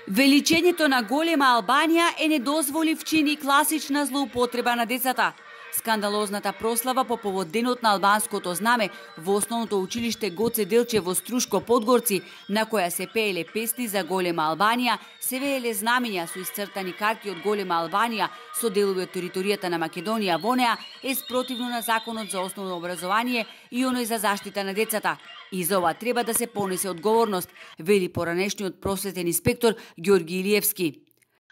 Величењето на голема Албанија е недозволив чин и класична злоупотреба на децата. Скандалозната прослава по повод денот на албанското знаме во основното училиште Гоце Делчев во Струшко Подгорци, на која се пееле песни за голема Албанија, се вееле знамиња со исцртани карти од голема Албанија со делови од територијата на Македонија во неа, е спротивно на Законот за основно образование и оној за заштита на децата. И за ова треба да се понесе одговорност, вели поранешниот просветен инспектор Ѓорги Илиевски.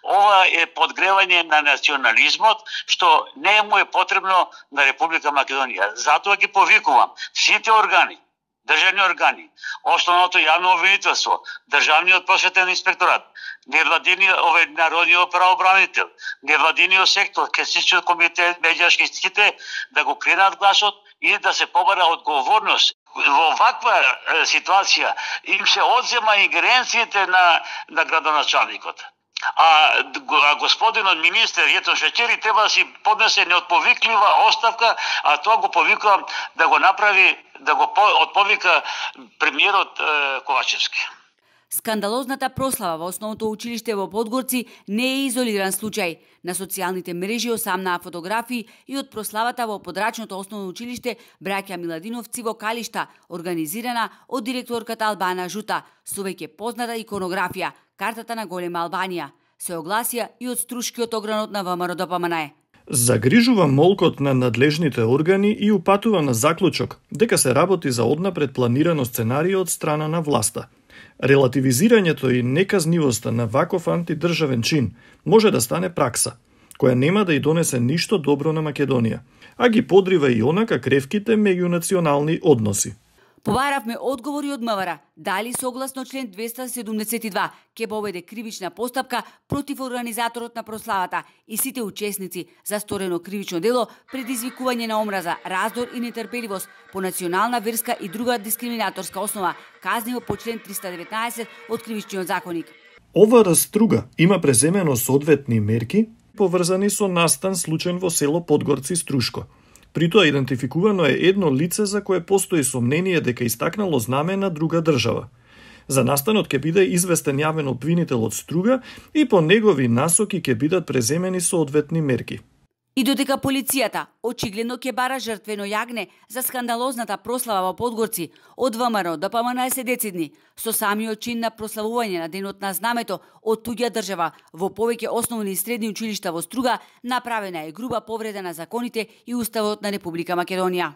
Ова е подгревање на национализмот, што не му е потребно на Република Македонија. Затоа ги повикувам сите органи, државни органи, основното јавно обвинителство, државниот просветен инспекторат, народниот правобранител, невладиниот сектор, Крстичниот комитет, медијашките, да го кренат гласот и да се побара одговорност. Во ваква ситуација им се одзема ингеренциите на градоначалникот. А господинот министер Јетон Шеќери треба да си поднесе неотповиклива оставка, а тоа го повикувам да го направи, да го отповика премиерот Ковачевски. Скандалозната прослава во основното училиште во Подгорци не е изолиран случај. На социјалните мрежи осамнаа фотографии и од прославата во подрачното основно училиште браќа Миладиновци во Калишта, организирана од директорката Албана Жута, со веќе позната иконографија, картата на голема Албанија. Се огласија и од Струшкиот огранот на ВМРО ДПМНЕ. Загрижува молкот на надлежните органи и упатува на заклучок дека се работи за однапред планирано сценарио од страна на власта. Релативизирањето и неказнивоста на ваков антидржавен чин може да стане пракса, која нема да ја донесе ништо добро на Македонија, а ги подрива и онака кревките меѓунационални односи. Побаравме одговори од МВР, дали согласно член 272 ќе поведе кривична постапка против организаторот на прославата и сите учесници за сторено кривично дело, предизвикување на омраза, раздор и нетрпеливост по национална, верска и друга дискриминаторска основа, казниво по член 319 од Кривичниот законник. Ова раструга има преземено соодветни мерки поврзани со настан случај во село Подгорци Струшко. При тоа идентификувано е едно лице за кое постои сомнение дека истакнало знаме на друга држава. За настанот ќе биде известен јавен обвинител од Струга и по негови насоки ќе бидат преземени соодветни мерки. И додека полицијата очигледно ќе бара жртвено јагне за скандалозната прослава во Подгорци, од ВМРО ДПМНЕ се децидни со самиот чин на прославување на денот на знамето од туѓа држава во повеќе основни и средни училишта во Струга, направена е груба повреда на законите и Уставот на Република Македонија.